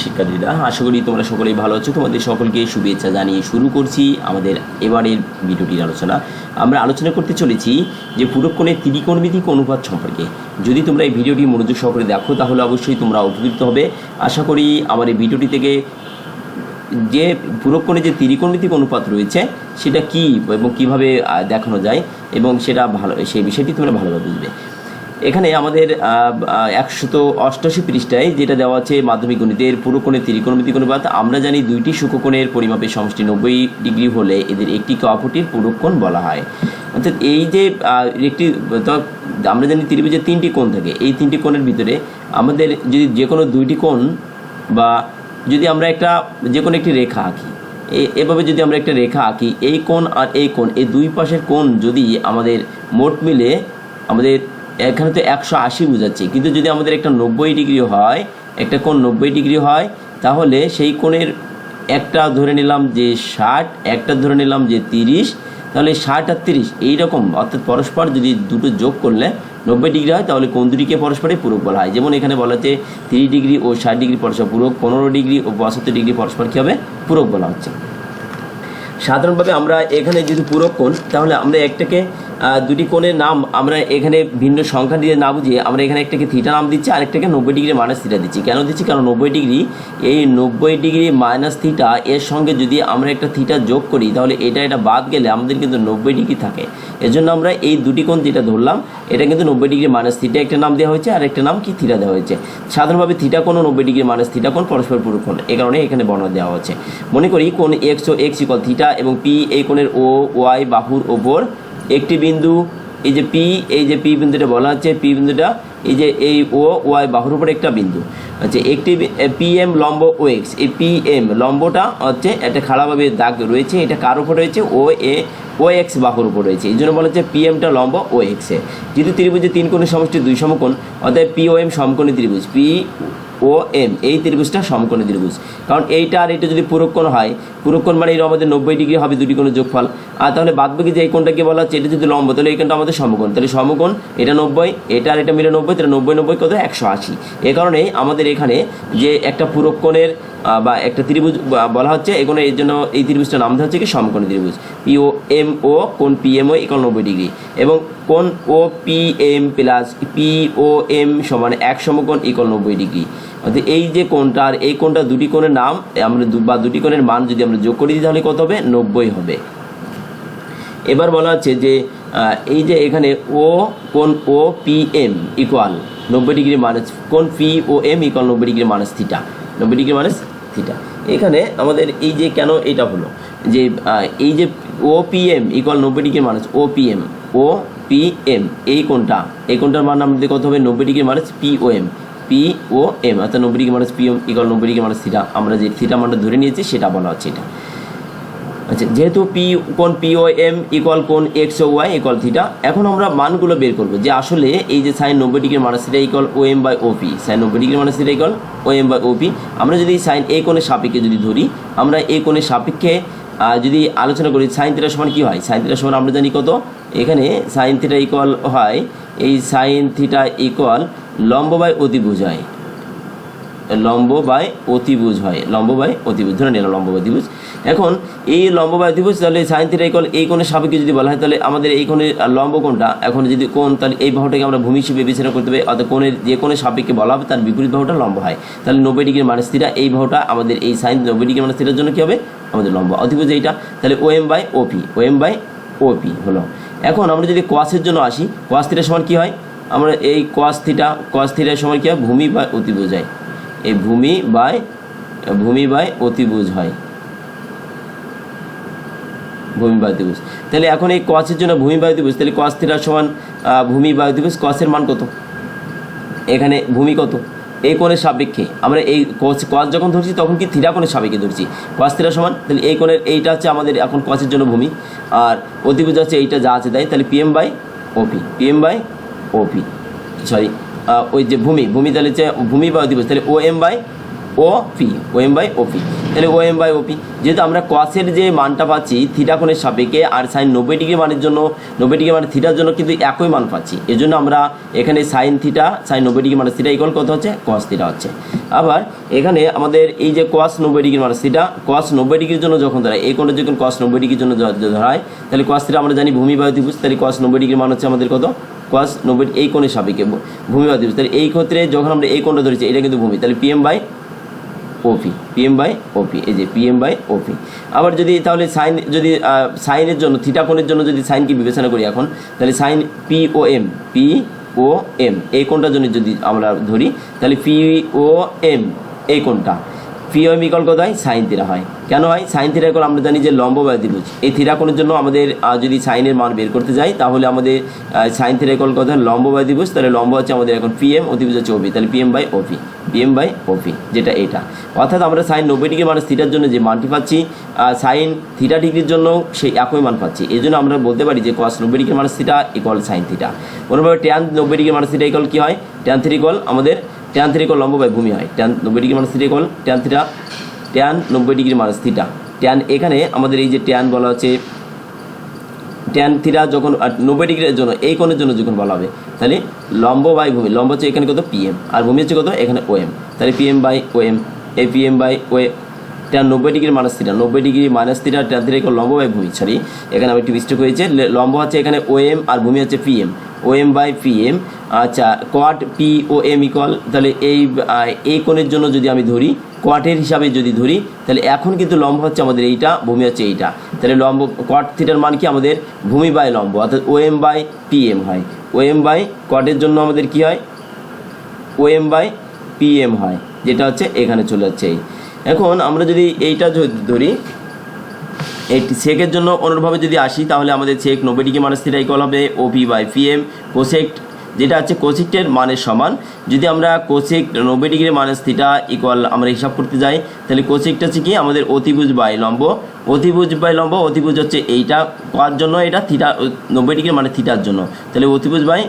শিক্ষার্থীরা, আশা করি তোমরা সকলেই ভালো আছো। তোমাদের সকলকে শুভেচ্ছা জানিয়ে শুরু করছি আমাদের এবারের ভিডিওটির আলোচনা। আমরা আলোচনা করতে চলেছি যে পুরুষকোণের ত্রিকোণমিতিক অনুপাত সম্পর্কে। যদি তোমরা এই ভিডিওটি মনোযোগ সহকারে দেখো তাহলে অবশ্যই তোমরা উপকৃত হবে। আশা করি আমার এই ভিডিওটি থেকে যে পুরুষকোণে যে ত্রিকোণমিতিক অনুপাত রয়েছে সেটা কী এবং কীভাবে দেখানো যায় এবং সেটা ভালো, সেই বিষয়টি তোমরা ভালোভাবে বুঝবে। এখানে আমাদের 188 পৃষ্ঠায় যেটা দেওয়া আছে মাধ্যমিক গণিতের পুরুষকোণের ত্রিকোণমিতিক অনুপাত। আমরা জানি দুইটি সূক্ষ্মকোণের পরিমাপের সমষ্টি 90 ডিগ্রি হলে এদের একটিকে অপরটির পুরুষকোণ বলা হয়। অর্থাৎ এই যে একটি, আমরা জানি ত্রিভুজের তিনটি কোণ থাকে, এই তিনটি কোণের ভিতরে আমাদের যদি যে কোনো দুইটি কোণ বা যদি আমরা যে কোনো একটি রেখা আঁকি, এভাবে যদি আমরা একটা রেখা আঁকি, এই কোণ আর এই কোণ, এই দুই পাশের কোণ যদি আমাদের মোট মিলে আমাদের এখানে তো 180 বোঝাচ্ছে, কিন্তু যদি আমাদের একটা 90 ডিগ্রি হয়, একটা কোণ 90 ডিগ্রি হয়, তাহলে সেই কোণের একটা ধরে নিলাম যে 60, একটা ধরে নিলাম যে 30, তাহলে 60 আর 30 এইরকম, অর্থাৎ পরস্পর যদি দুটো যোগ করলে 90 ডিগ্রি হয় তাহলে কোণ দুটিকে পরস্পরের পূরক বলা হয়। যেমন এখানে বলা হচ্ছে 30 ডিগ্রি ও 60 ডিগ্রি পরস্পর পূরক, 15 ডিগ্রি ও 72 ডিগ্রি পরস্পর কী হবে, পূরক বলা হচ্ছে। সাধারণভাবে আমরা এখানে যদি পূরক কোণ, তাহলে আমরা একটাকে দুটি কোণের নাম আমরা এখানে ভিন্ন সংখ্যা দিয়ে না বুঝিয়ে আমরা এখানে একটাকে থিটা নাম দিচ্ছি, আরেকটাকে 90 ডিগ্রি মাইনাস থিটা দিচ্ছি। কেন দিচ্ছি? কারণ 90 ডিগ্রি, এই 90 ডিগ্রি মাইনাস থিটা এর সঙ্গে যদি আমরা একটা থিটা যোগ করি তাহলে এটা বাদ গেলে আমাদের কিন্তু 90 ডিগ্রি থাকে। এজন্য আমরা এই দুটি কোণ যেটা ধরলাম এটা কিন্তু 90 ডিগ্রি মাইনাস থিটা একটা নাম দেওয়া হয়েছে, আর একটা নাম কি থিটা দেওয়া হয়েছে। সাধারণভাবে থিটা কোণ ও 90 ডিগ্রি মাইনাস থিটা কোণ পরস্পর পূরক কোণ, এই কারণে এখানে বর্ণনা দেওয়া হচ্ছে। মনে করি কোণ এক্স ও এক্স ইকুয়াল থিটা এবং পি এই কোণের ও ওয়াই বাহুর ওপর একটি বিন্দু, এই যে পি, এই যে পি বিন্দুটা বলা হচ্ছে, পি বিন্দুটা এই যে এই ও ওয়াই বাহুর উপর একটা বিন্দু, আচ্ছা একটি পি এম লম্ব ও এক্স, এই পি এম লম্বটা হচ্ছে একটা খাড়াভাবে দাগ রয়েছে, এটা কার উপর রয়েছে, ও এক্স বাহুর উপর রয়েছে, এই জন্য বলা হচ্ছে পি এমটা লম্ব ও এক্সে। যেহেতু ত্রিভুজে তিন কোণের সমষ্টি দুই সমকোণ, অর্থাৎ পি ও এম সমকোণী ত্রিভুজ, পি ও এম এই ত্রিভুজটা সমকোণী ত্রিভুজ। কারণ এইটা আর এটা যদি পূরককোণ হয়, পূরককোণ মানে এর আমাদের 90 ডিগ্রি হবে দুটি কোণের যোগফল। আর তাহলে বাদবাকি যে এই কোণটাকে বলা হচ্ছে এটা যদি লম্ব, তাহলে এই কোণটা আমাদের সমকোণ, তাহলে সমকোণ এটা 90, এটা আর এটা মিলে 90, তাহলে 90 কত, 180। এ কারণে আমাদের এখানে যে একটা পূরককোণের বা একটা ত্রিভুজ বলা হচ্ছে, এখানে এর জন্য এই ত্রিভুজটার নাম দেওয়া হচ্ছে কি সমকোণী ত্রিভুজ। পি ও এম ও কোণ P M O equal 90 degree এবং কোণ O P M plus P O M সমান এক সমকোণ ইকুয়াল 90 ডিগ্রি। অর্থাৎ এই যে কোণটা আর এই কোণটা দুটি কোণের নাম আমরা বা দুটি কোণের মান যদি আমরা যোগ করি তাহলে কত হবে, 90 হবে। এবার বলা হচ্ছে যে এই যে এখানে ও কোণ O P M equal 90 degree minus কোণ P O M equal 90 degree minus theta, 90 degree minus theta. এখানে আমাদের এই যে কেন এটা হলো যে এই যে O P M equal 90 degree minus O P M, O P M এই কোণটার মান আমাদের কত হবে, 90 degree minus P O M, P O M, অর্থাৎ 90 degree minus P M equal 90 degree minus theta. আমরা যে থিটা মানটা ধরে নিয়েছি সেটা বলা হচ্ছে এটা। আচ্ছা, যেহেতু কোণ পি ও এম ইকুয়াল কোণ X O Y equal theta, এখন আমরা মানগুলো বের করবো যে আসলে এই যে sine 90 degree minus theta equal O M by O P, sine 90 degree minus theta equal O M by O P. আমরা যদি সাইন এই কোণের সাপেক্ষে যদি ধরি, আমরা এই কোণের সাপেক্ষে যদি আলোচনা করি সাইন থিটা সমান কী হয়, সাইন থিটা সমান আমরা জানি কত, এখানে সাইন থিটা ইকুয়াল হয়, এই সাইন থিটা ইকুয়াল লম্ব বাই অতিভুজ হয়, লম্ব বাই অতিভুজ হয়, লম্ব বাই অতিভুজ ধরে নিলাম লম্ব বাই অতিভুজ। এখন এই লম্ব বাই অতিভুজ, তাহলে সাইন থিটা ইকুয়াল এই কোণের সাপেক্ষে যদি বলা হয় তাহলে আমাদের এই কোণের লম্ব কোণটা, এখন যদি কোণ, তাহলে এই বাহুটাকে আমরা ভূমি হিসেবে বিবেচনা করতে হবে, অর্থাৎ কোণের যে কোণের সাপেক্ষে বলা হবে তার বিপরীত বাহুটা লম্ব হয়। তাহলে 90 ডিগ্রি মাইনাস থিটা এই বাহুটা আমাদের এই সাইন 90 ডিগ্রি মাইনাস থিটার জন্য কী হবে, আমাদের লম্ব অতিভুজ এইটা, তাহলে O M by OP, O M by OP হলো। এখন আমরা যদি কোয়াসের জন্য আসি, কোয়াস থিটার সমান কী হয়, আমরা এই কোয়াস থিটার সমান কী হয়, ভূমি বাই অতিভুজ হয়, এই ভূমি বাই অতিভুজ হয়, ভূমি বাই অতিভুজ। তাহলে এখন এই কসের জন্য ভূমি বাই অতিভুজ, তাহলে কস থিটার সমান ভূমি বাই অতিভুজ, কসের মান কত, এখানে ভূমি কত, এই কোণের সাপেক্ষে আমরা এই কস যখন ধরছি তখন কি থিটা কোণের সাপেক্ষে ধরছি, কস থিটা সমান, তাহলে এই কোণের এইটা হচ্ছে আমাদের এখন কসের জন্য ভূমি, আর অতিভুজ হচ্ছে এইটা যা আছে তাই, তাহলে পিএম বাই ওপি, সরি ওই যে ভূমি তাহলে হচ্ছে ভূমি বাই অতিভুজ, তাহলে O M by O P, O M by O P. তাহলে O M by O P, যেহেতু আমরা কসের যে মানটা পাচ্ছি থিটা কোণের সাপেক্ষে আর সাইন 90 ডিগ্রি মানের জন্য 90 ডিগ্রি মানে থিটার জন্য কিন্তু একই মান পাচ্ছি, এই জন্য আমরা এখানে সাইন 90 ডিগ্রি মানে থিটা ইকুয়াল কত হচ্ছে কস থিটা হচ্ছে। আবার এখানে আমাদের এই যে কস 90 ডিগ্রি মানে থিটা, কস 90 ডিগ্রির জন্য যখন ধরায় এই কোণটা যখন কস 90 ডিগ্রির জন্য ধরায় তাহলে কস থিটা আমরা জানি ভূমি বায়ু ত্রিভুজ, তাহলে কস 90 ডিগ্রি মান হচ্ছে আমাদের কত কস 90 এই কোণের সাপেক্ষে ভূমি বায়ু ত্রিভুজ। তাহলে এই ক্ষেত্রে যখন আমরা এই কোণটা ধরেছি এটা কিন্তু ভূমি, তাহলে PM by OP, PM by OP, এই যে পিএম বাই ওপি। আবার যদি তাহলে সাইন যদি সাইনের জন্য থিটা কোণের জন্য যদি সাইনকে বিবেচনা করি এখন, তাহলে sign P O M, P O M এই কোণটার জন্য যদি আমরা ধরি তাহলে পি ও এম এই কোণটা পি ও এম ইকুয়াল কত হয় সাইন থিটা হয়। কেন হয় সাইন থিটা ইকুয়াল আমরা জানি যে লম্ব বায়ু ত্রিভুজ, এই থিটা কোণের জন্য আমাদের যদি সাইনের মান বের করতে যাই তাহলে আমাদের সাইন থিটা ইকুয়াল কত হয় লম্ব বায়ু ত্রিভুজ, তাহলে লম্ব হচ্ছে আমাদের এখন পিএম, অতিভুজ হচ্ছে ওপি, তাহলে PM by OP, PM by OP যেটা এটা। অর্থাৎ আমরা সাইন 90 ডিগ্রি মানে থিটার জন্য যে মানটি পাচ্ছি সাইন থিটা ডিগ্রির জন্য সেই একই মান পাচ্ছি, এই জন্য আমরা বলতে পারি যে কস 90 ডিগ্রি মানে থিটা ইকুয়াল সাইন থিটা। অন্যভাবে ট্যান 90 ডিগ্রি মানে থিটা ইকুয়াল কী হয়, ট্যান থিটা ইকুয়াল আমাদের ট্যান থিটা ইকুয়াল লম্ব বাই ভূমি হয়, ট্যান 90 ডিগ্রি মানে theta equal tan theta, tan 90 degree মানে থিটা, ট্যান এখানে আমাদের এই যে ট্যান বলা হচ্ছে ট্যান থিটা যখন 90 ডিগ্রির জন্য এই কোণের জন্য যখন বলা হবে তাহলে লম্ব বাই ভূমি, লম্ব হচ্ছে এখানে কত পিএম আর ভূমি হচ্ছে কত এখানে ও এম, তাহলে পিএম বাই ও এম, এই PM by O tan 90 degree minus theta, 90 degree minus theta tan theta equal লম্ব বাই ভূমি, সরি এখানে আমি একটু মিস্টেক হয়েছে, লম্ব হচ্ছে এখানে ও এম আর ভূমি হচ্ছে PM, O M by PM. আচ্ছা quote P O M equal, তাহলে এই কোণের জন্য যদি আমি ধরি কোয়াটের হিসাবে যদি ধরি তাহলে এখন কিন্তু লম্ব হচ্ছে আমাদের এইটা, ভূমি হচ্ছে এইটা, তাহলে লম্ব কোয়াট থিটার মান কি আমাদের ভূমি বাই লম্ব, অর্থাৎ ও এম বাই পিএম হয়, ও এম বাই কোয়াটের জন্য আমাদের কি হয় ও এম বাই পিএম হয়, যেটা হচ্ছে এখানে চলে যাচ্ছে এই। এখন আমরা যদি এইটা ধরি এই সেকের জন্য অনুরূপভাবে যদি আসি তাহলে আমাদের সেক 90 ডিগ্রি মাইনাস থিটা ইকুয়াল হবে ওপি বাই পিএম, কোসেক্ট যেটা হচ্ছে কোসেক্টের মানের সমান। যদি আমরা কোসেক্ট 90 ডিগ্রি মাইনাস থিটা ইকুয়াল আমরা হিসাব করতে যাই তাহলে কোসেক্ট হচ্ছে কি আমাদের অতিভুজ বাই লম্ব, অতিভুজ বাই লম্ব, অতিভুজ হচ্ছে এইটা কার জন্য এটা থিটা 90 ডিগ্রি মানে থিটার জন্য, তাহলে অতিভুজ বাই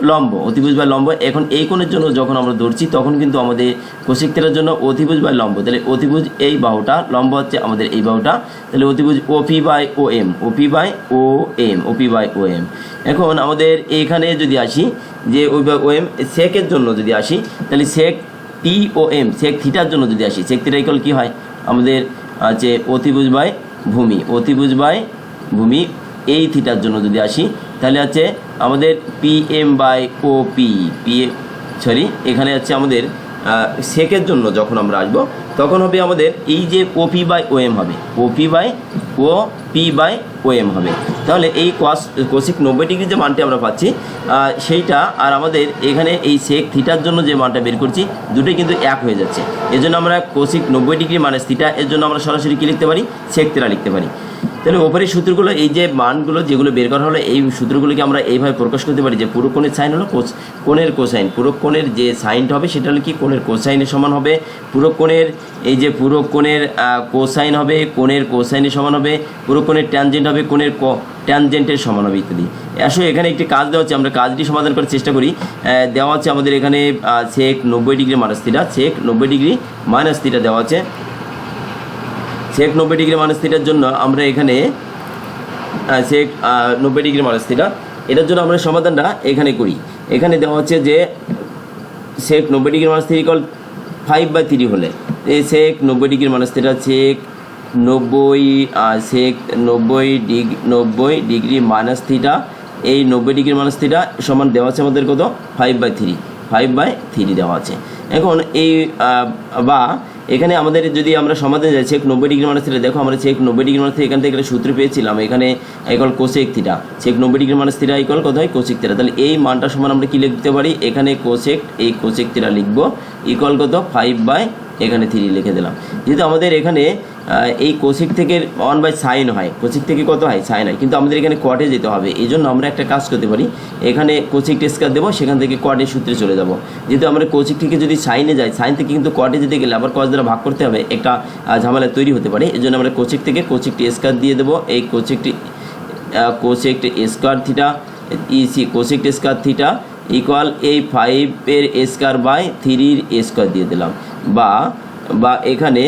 লম্ব, অতিভুজ বাই লম্ব। এখন এই কোণের জন্য যখন আমরা ধরছি তখন কিন্তু আমাদের কোসেক থিটার জন্য অতিভুজ বাই লম্ব, তাহলে অতিভুজ এই বাহুটা, লম্ব হচ্ছে আমাদের এই বাহুটা, তাহলে অতিভুজ OP by O M, OP by O M, OP by O M. এখন আমাদের এইখানে যদি আসি যে ওই বাই ও এম সেকের জন্য যদি আসি তাহলে সেক পি ও এম, সেক থিটার জন্য যদি আসি সেক থিটা ইকুয়াল কী হয় আমাদের আছে অতিভুজ বাই ভূমি, অতিভুজ বাই ভূমি এই থিটার জন্য যদি আসি তাহলে আছে আমাদের P M by O P, sorry এখানে হচ্ছে আমাদের সেকের জন্য যখন আমরা আসবো তখন হবে আমাদের এই যে ওপি বাই ও এম হবে, OP by O P by O M হবে। তাহলে এই কোসেক 90 ডিগ্রি যে মানটি আমরা পাচ্ছি সেইটা আর আমাদের এখানে এই সেক থিটার জন্য যে মানটা বের করছি দুটোই কিন্তু এক হয়ে যাচ্ছে, এজন্য আমরা কোসেক 90 ডিগ্রি মাইনাস থিটা এর জন্য আমরা সরাসরি কী লিখতে পারি সেক থিটা লিখতে পারি। তাহলে ওপরের সূত্রগুলো এই যে মানগুলো যেগুলো বের করা হলো এই সূত্রগুলোকে আমরা এইভাবে প্রকাশ করতে পারি যে পুরো কোণের সাইন হলো কোণের কোসাইন, পুরো কোণের যে সাইনটা হবে সেটা হলো কি কোণের কোসাইনের সমান হবে, পুরো কোণের এই যে পুরো কোণের কোসাইন হবে কোণের কোসাইনের সমান হবে, পুরো কোণের ট্যানজেন্ট হবে কোণের ট্যানজেন্টের সমান হবে ইত্যাদি। আসলে এখানে একটি কাজ দেওয়া হচ্ছে, আমরা কাজটি সমাধান করার চেষ্টা করি। দেওয়া হচ্ছে আমাদের এখানে সেক 90 degree minus theta, sec 90 degree minus theta দেওয়া আছে, সেক 90 ডিগ্রি মাইনাস থিটার জন্য আমরা এখানে সেক 90 ডিগ্রি মাইনাস থিটা এটার জন্য আমরা সমাধানটা এখানে করি। এখানে দেওয়া হচ্ছে যে sec 90 degree minus theta equal 5/3 হলে এই sec 90 degree minus theta sec 90 degree minus theta, এই 90 ডিগ্রি মাইনাস থিটা সমান দেওয়া আছে আমাদের কত 5/3 দেওয়া আছে। এখন এই বা এখানে আমাদের যদি আমরা সমাধান যাই সেক 90 ডিগ্রি মাইনাস থিটা, দেখো আমরা সেক 90 ডিগ্রি মাইনাস থিটা এখান থেকে একটা সূত্র পেয়েছিলাম এখানে equal cosec theta, sec 90 degree minus theta equal কত হয় কোসেক থিটা, তাহলে এই মানটা সমান আমরা কি লিখতে পারি এখানে কোসেক এই কোসেক থিটা লিখবো ইকুয়াল কত 5/, এখানে 3 লিখে দিলাম। যেহেতু আমাদের এখানে এই কোসেক থেকে 1/sin হয়, কোসেক থেকে কত হয় সাইন হয়, কিন্তু আমাদের এখানে কোয়াটে যেতে হবে, এই জন্য আমরা একটা কাজ করতে পারি এখানে কোসেক স্কয়ার দেবো, সেখান থেকে কোয়াটের সূত্রে চলে যাব। যেহেতু আমরা কোসেক থেকে যদি সাইনে যাই সাইন থেকে কিন্তু কোয়াটে যেতে গেলে আবার কস দ্বারা ভাগ করতে হবে, একটা ঝামেলা তৈরি হতে পারে, এই জন্য আমরা কোসেক থেকে কোসেকটি স্কয়ার দিয়ে দেবো, এই কোসেকটি square theta cosec square theta equal এই 5 এর স্কয়ার বাই 3 এর স্কয়ার দিয়ে দিলাম, বা বা এখানে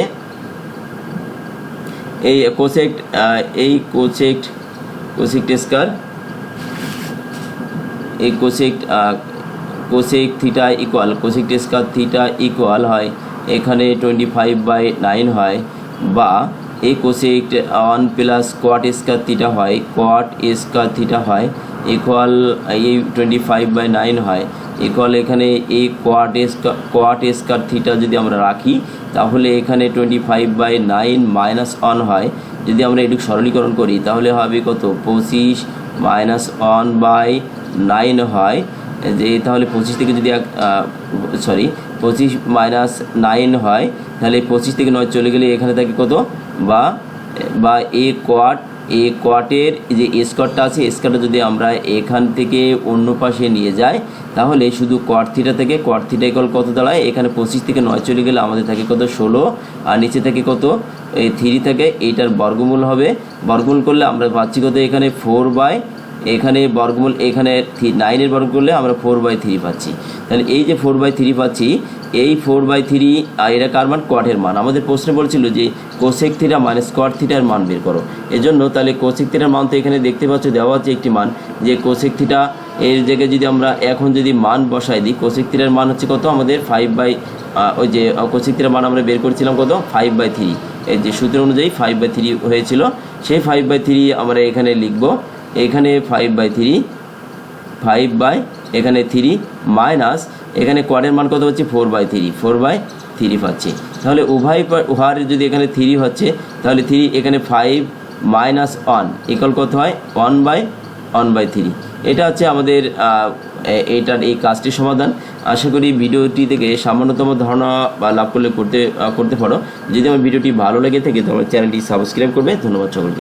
এই কোসেক্ট স্কয়ার এই cosec theta equal cosec square theta equal হয় এখানে 25/9 হয়, বা এই cosec 1 plus cot square theta হয়, কোয়াট স্কয়ার থিটা হয় ইকুয়াল এই 25/9 হয় ইকুয়াল এখানে এই কোয়াট স্কয়ার থিটা যদি আমরা রাখি তাহলে এখানে 25/9 মাইনাস 1 হয়। যদি আমরা এটুকু সরলীকরণ করি তাহলে হবে কত 25 মাইনাস 1/9 হয়, যে তাহলে 25 থেকে যদি 25 মাইনাস 9 হয় তাহলে 25 থেকে 9 চলে গেলে এখানে থাকে কত, বা এ কোয়াটের যে স্কোয়ারটা আছে স্কোয়ারটা যদি আমরা এখান থেকে অন্য পাশে নিয়ে যাই তাহলে শুধু কোয়াট থিটা থেকে কোয়াট থিটা ইকুয়াল কত দাঁড়ায়, এখানে 25 থেকে 9 চলে গেলে আমাদের থাকে কত 16, আর নিচে থাকে কত এই 3 থেকে, এইটার বর্গমূল হবে, বর্গমূল করলে আমরা পাচ্ছি কত এখানে 4 এখানে বর্গমূল এখানে 9-এর বর্গ করলে আমরা 4/3 পাচ্ছি। তাহলে এই যে 4/3 পাচ্ছি, এই 4/3 এটা কার মান, কোয়াটের মান। আমাদের প্রশ্নে বলছিল যে কোসেক থিটা মাইনাস কোয়াট থিটার মান বের করো, এজন্য তাহলে কোসেক থিটার মান তো এখানে দেখতে পাচ্ছ দেওয়া আছে একটি মান, যে কোসেক থিটা এর জায়গায় যদি আমরা এখন যদি মান বসাই দিই, কোসেক থিটার মান হচ্ছে কত আমাদের 5 ওই যে কোসেক থিটার মান আমরা বের করেছিলাম কত 5/3, এই যে সূত্র অনুযায়ী 5/3 হয়েছিল, সেই 5/3 আমরা এখানে লিখব, এখানে 5/3 এখানে 3 মাইনাস এখানে কোয়াটের মান কত হচ্ছে 4/3 পাচ্ছি। তাহলে উভয়ের যদি এখানে 3 হচ্ছে তাহলে 3 এখানে 5 মাইনাস 1 ইকুয়াল কত হয় 1/3। এটা হচ্ছে আমাদের এইটার এই কাজটির সমাধান। আশা করি ভিডিওটি থেকে সামান্যতম ধারণা বা লাভ করতে পারো। যদি আমার ভিডিওটি ভালো লেগে থাকে তাহলে চ্যানেলটি সাবস্ক্রাইব করবে। ধন্যবাদ সকলকে।